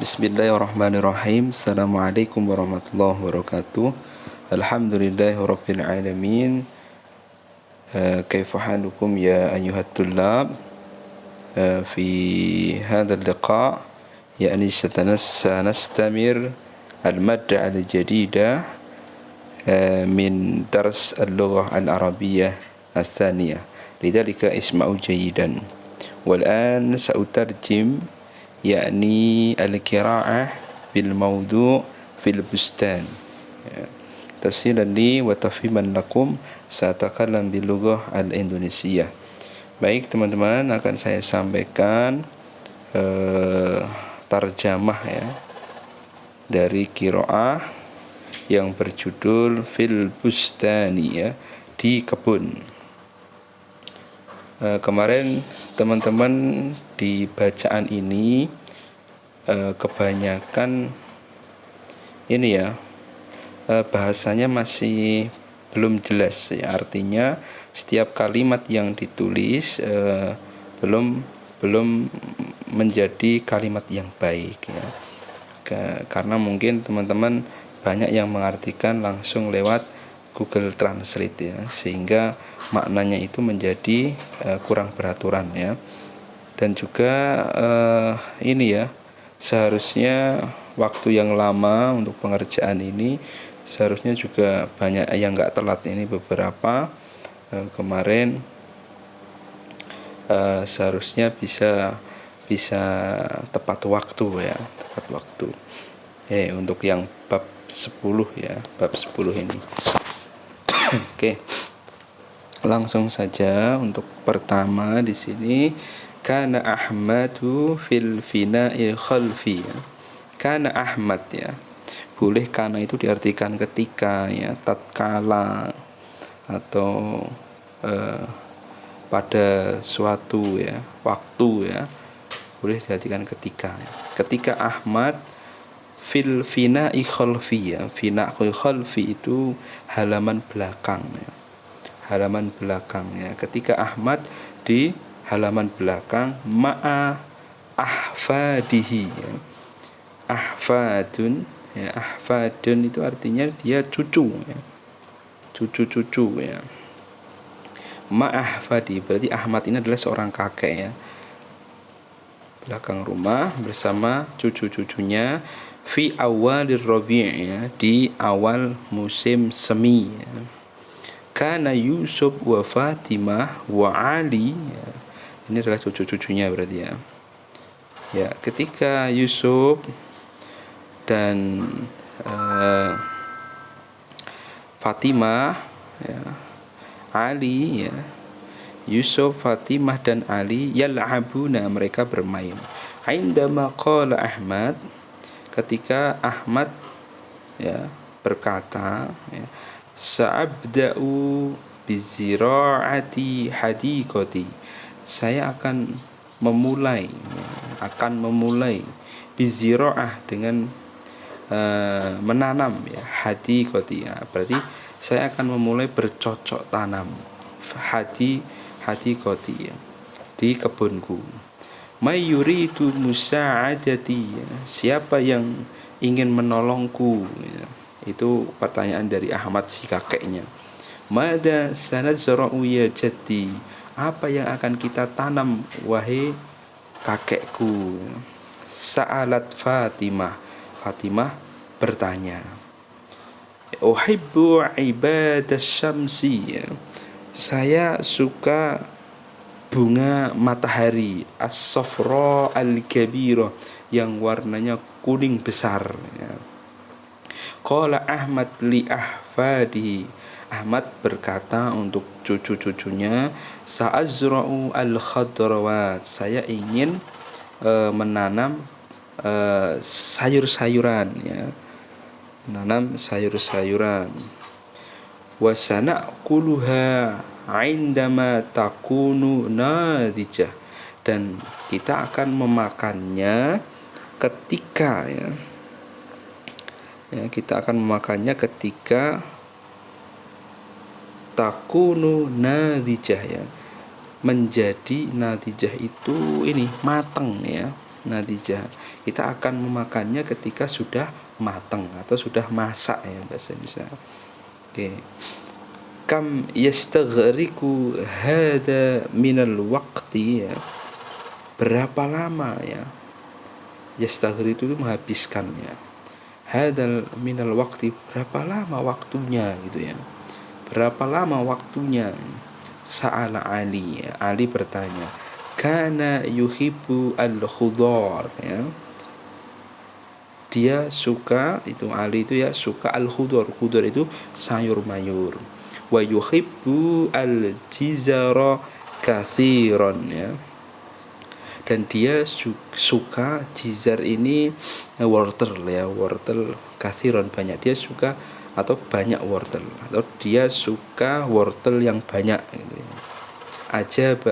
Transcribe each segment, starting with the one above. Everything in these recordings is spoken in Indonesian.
Bismillahirrahmanirrahim. Assalamualaikum warahmatullahi wabarakatuh. Alhamdulillahirabbil alamin. Kaifa halukum ya ayyuhat tullab? في هذا اللقاء يعني سنستمر المادة الجديدة من درس اللغة العربية الثانية، لذلك اسمعوا جيدا. والآن سأترجم يعني القراءة بالموضوع في البستان تسهيلا لي وتفهيما لكم. سأتكلم باللغة الإندونيسية. Baik teman-teman, akan saya sampaikan tarjamah ya dari qiraah yang berjudul Fil Bustani ya, di kebun. Kemarin teman-teman di bacaan ini kebanyakan ini ya, bahasanya masih belum jelas ya, artinya setiap kalimat yang ditulis belum menjadi kalimat yang baik ya. Karena mungkin teman-teman banyak yang mengartikan langsung lewat Google Translate ya, sehingga maknanya itu menjadi kurang beraturan ya. Dan juga ini ya, seharusnya waktu yang lama untuk pengerjaan ini seharusnya juga banyak yang nggak telat ini. Beberapa kemarin seharusnya bisa tepat waktu ya, tepat waktu. Untuk yang bab 10 ya, bab 10 ini. Oke. Langsung saja untuk pertama di sini, kana Ahmadu fil fina'il khalfi. Kana Ahmad ya. Boleh kana itu diartikan ketika ya, tatkala atau pada suatu ya, waktu ya. Boleh diartikan ketika ya. Ketika Ahmad fil fina'i khalfi ya. Fina'ul khalfi itu halaman belakang ya. Halaman belakang ya. Ketika Ahmad di halaman belakang ma'a ahfadihi ya. Ahfadun ya, ahfadun itu artinya dia cucu ya, cucu-cucu ya. Ma'ahfadi berarti Ahmad ini adalah seorang kakek ya, belakang rumah bersama cucu-cucunya. Fi awalir rabi' ya, di awal musim semi ya. Kana Yusuf wa Fatimah wa Ali ya. Ini adalah cucu-cucunya berarti ya. Ya, ketika Yusuf dan Fatimah ya, Ali ya, Yusuf, Fatimah dan Ali yal'abuna, mereka bermain. Indama qala Ahmad, ketika Ahmad ya berkata ya, sa'abda'u bizira'ati hadiqati, saya akan memulai bizira'ah dengan menanam ya, hadiqati ya, berarti saya akan memulai bercocok tanam hadiqati ya, di kebunku. May yuridu musa'adati ya, siapa yang ingin menolongku ya. Itu pertanyaan dari Ahmad si kakeknya. Mada sanazra'u ya jaddi, apa yang akan kita tanam wahai kakekku. Sa'alat Fatimah, Fatimah bertanya, uhibbu ibadas syamsi ya, saya suka bunga matahari, as-safra al-kabira, yang warnanya kuning besar ya. Qala Ahmad li ahfadihi, Ahmad berkata untuk cucu-cucunya, sa'azra'u al-khadrawat, saya ingin menanam sayur-sayuran ya, menanam sayur-sayuran. Wa sana'kuluha 'indama takunu nadijah, dan kita akan memakannya ketika ya, kita akan memakannya ketika takunu nadijah ya, menjadi nadijah itu ini matang ya, nadija. Kita akan memakannya ketika sudah matang atau sudah masak ya bahasa Indonesia. Oke. Kam yastaghriku hada minal waqti ya. Berapa lama ya? Yastaghri itu menghabiskan ya. Hadal minal waqti, berapa lama waktunya gitu ya. Berapa lama waktunya? Sa'ala Ali ya. Ali bertanya, kana yuhibbu al-khudar ya. Dia suka, itu Ali itu ya, suka al-khudar. Khudar itu sayur mayur. Wa yuhibbu al-jizara kathiran ya. Dan dia suka jizar ini wortel ya, wortel kathiran banyak. Dia suka atau banyak wortel, atau dia suka wortel yang banyak gitu ya. Ajab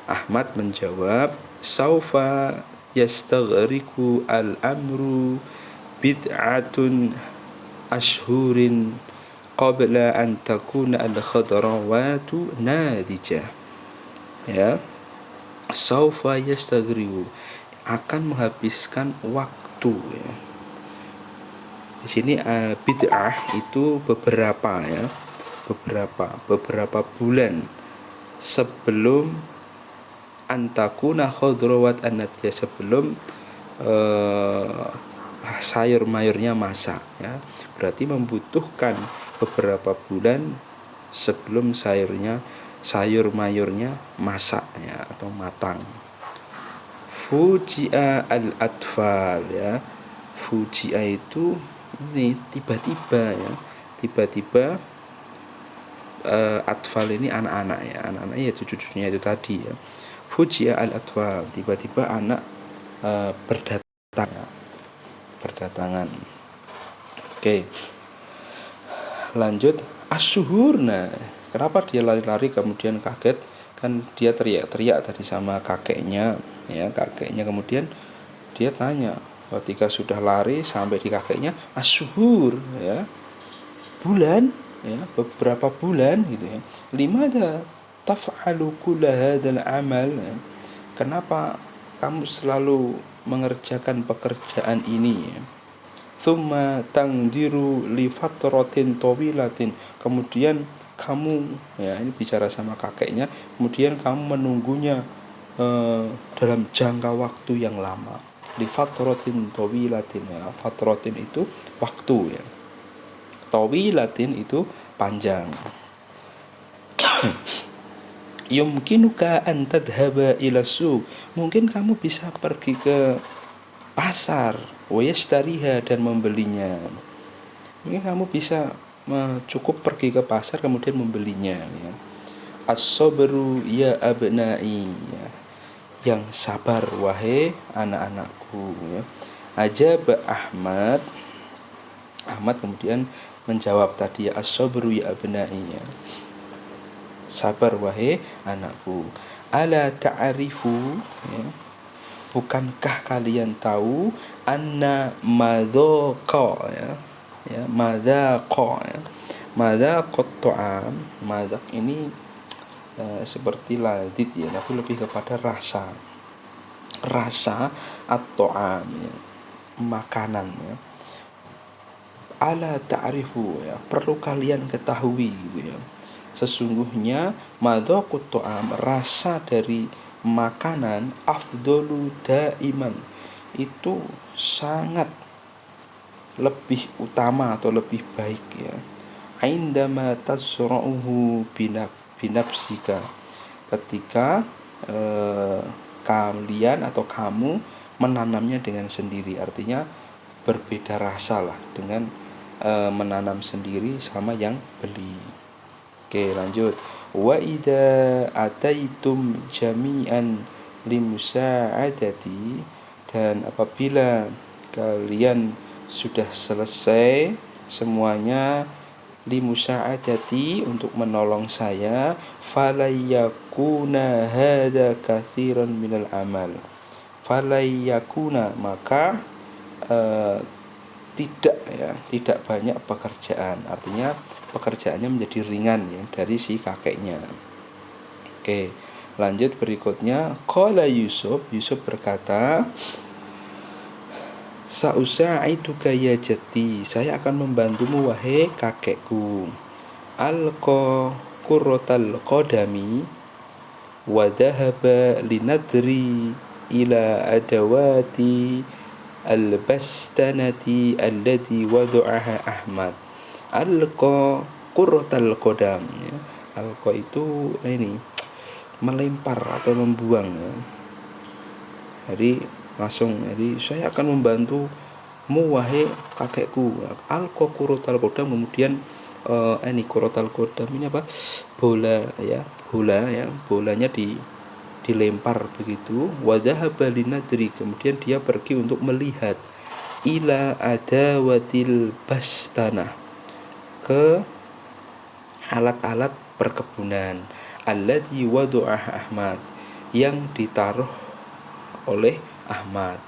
Ahmad menjawab, saufa yastaghriku al-amru bid'atun ashhurin qabla an takuna al-khadrawatu nadijah ya. Saufa yastaghriku, akan menghabiskan waktu ya. Di sini bid'ah itu beberapa ya, beberapa bulan sebelum antakuna khadrawat anadiyah, sebelum sayur mayurnya masak ya. Berarti membutuhkan beberapa bulan sebelum sayur mayurnya masak ya atau matang. Fuji'a al-atfal ya. Fuji'a itu ini tiba-tiba ya. Tiba-tiba atfal ini anak-anak ya. Anak-anak ya cucu-cucunya itu tadi ya. Fuji'a al-atfal, tiba-tiba anak berdatangan. Oke. Lanjut asyuhur. Nah, kenapa dia lari-lari kemudian kaget? Kan dia teriak-teriak tadi sama kakeknya ya, kakeknya kemudian dia tanya ketika sudah lari sampai di kakeknya, asyuhur ya, bulan ya, beberapa bulan gitu ya. Limada taf'alu kulla hadzal amal ya. Kenapa kamu selalu mengerjakan pekerjaan ini ya? Thumma tangdiru li fatratin tawilatin, kemudian kamu ya, ini bicara sama kakeknya, kemudian kamu menunggunya dalam jangka waktu yang lama. Li fatratin tawilatin ya, fatratin itu waktu ya, tawilatin itu panjang. Yumkinuka an tadhhaba ila suq, mungkin kamu bisa pergi ke pasar, wa yashtariha, dan membelinya. Mungkin kamu bisa cukup pergi ke pasar kemudian membelinya ya. As-sabru ya abnai ya. Yang sabar wahai anak-anakku ya. Ajab Ahmad kemudian menjawab tadi ya, as-sabru ya abnai ya. Sabar wahai anakku. Ala ta'rifu ya. Bukankah kalian tahu anna madzaqa ya, madzaqa ya, madzaqat ta'am, madzaq ini seperti ladid ya, tapi lebih kepada rasa at-ta'am ya, makanan ya. Ala ta'rifu ya, perlu kalian ketahui gitu ya. Sesungguhnya madzaqut ta'am, rasa dari makanan, afdolu daiman, itu sangat lebih utama atau lebih baik ya. Indama tazra'uhu binafsika, ketika kalian atau kamu menanamnya dengan sendiri. Artinya berbeda rasa lah dengan menanam sendiri sama yang beli. Oke, lanjut. Wa idza ataitum jami'an limusa'adati, dan apabila kalian sudah selesai semuanya, limusa'adati, untuk menolong saya, falayakuna hada katsiran minal amal, falayakuna, maka tidak banyak pekerjaan, artinya pekerjaannya menjadi ringan ya dari si kakeknya. Oke, Lanjut berikutnya, qala Yusuf berkata, "Sa'usaiduka ya jati, saya akan membantumu wahai kakekku. Alqa qurratal qadami wa dhahaba linadri ila adawati al-bastanati allati wada'aha Ahmad." Alqa qurratal qadam, ya. Alqa itu ini melempar atau membuang, ya. Jadi saya akan membantumu wahai kakekku. Alqa qurratal qadam, kemudian ini qurratal qadam ini apa? Bola, ya. Bolanya dilempar begitu. Wa dhahaba linadri, kemudian dia pergi untuk melihat ila adawatil bastanah, ke alat-alat perkebunan, alladzi wada'ah Ahmad, yang ditaruh oleh Ahmad.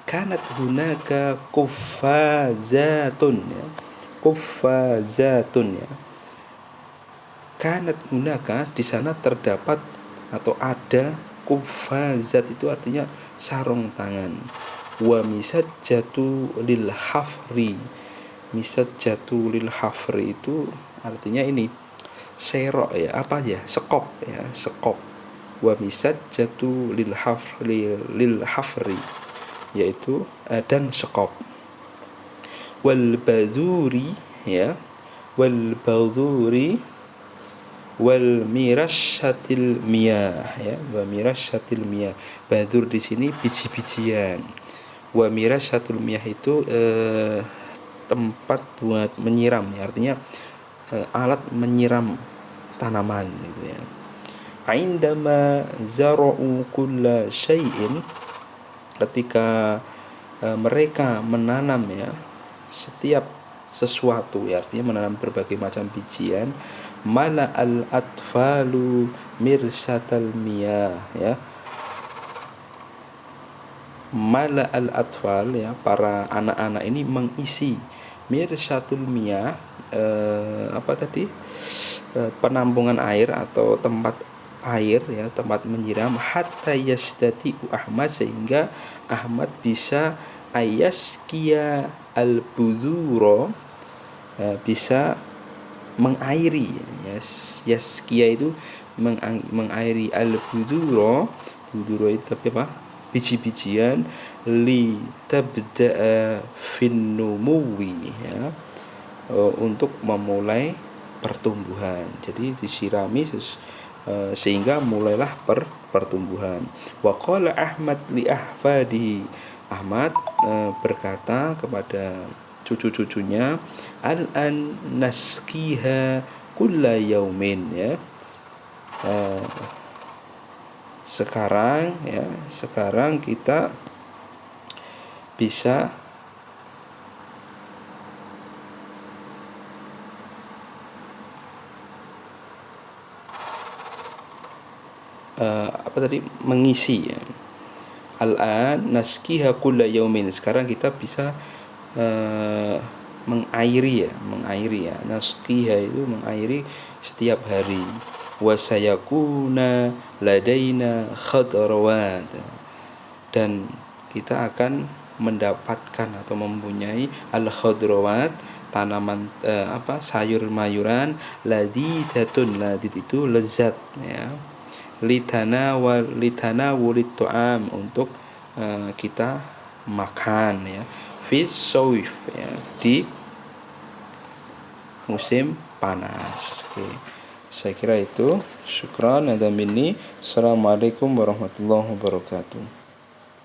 Kanat hunaka kuffazatun, ya. Kuffazatun, ya. Kanat hunaka, di sana terdapat atau ada, kuffazat itu artinya sarung tangan. Wa misajjatu lil hafri. Misajjatu lil hafri itu artinya ini serok, ya, apa ya, sekop, ya, sekop. Wa misajjatu lil hafri, yaitu dan sekop. Wal baduri, ya, wal baduri wal mirasyatil miyah, ya, wa mirasyatil miyah. Badur di sini biji-bijian. Wa mirasyatul miyah itu tempat buat menyiram, ya, artinya alat menyiram tanaman, gitu, ya. Aindama zara'u kulla syai'in, ketika mereka menanam, ya, setiap sesuatu, ya, artinya menanam berbagai macam bijian. Mala al atfalu mirsatal miyah, ya. Mala al atfal, ya, para anak-anak ini mengisi mirsatul miyah, penampungan air atau tempat air, ya, tempat menyiram. Hatta yastati Ahmad, sehingga Ahmad bisa ayaskia al buduro, bisa mengairi, ya. Yaskia itu mengairi al buduro. Buduro itu tapi apa? Biji-bijian. Li tabda'a fin numuwi, ya, untuk memulai pertumbuhan. Jadi disirami sehingga mulailah pertumbuhan. Wa qala Ahmad li ahfadihi, Ahmad berkata kepada cucu-cucunya, al-an naskiha kulla yaumin, ya. Sekarang kita bisa mengisi, ya. Al-an naskiha kulla yaumin, sekarang kita bisa mengairi, ya. Naskiha itu mengairi setiap hari. Wa sayakuna ladaina khadrawat, dan kita akan mendapatkan atau mempunyai al-khadrawat, tanaman sayur-mayuran, ladidatun, ladid itu lezat, ya. Litanawulit tu'am, untuk kita makan, ya. Fi sawif, ya, di musim panas. Oke. Saya kira itu. Syukran, ada minni. Assalamualaikum warahmatullahi wabarakatuh.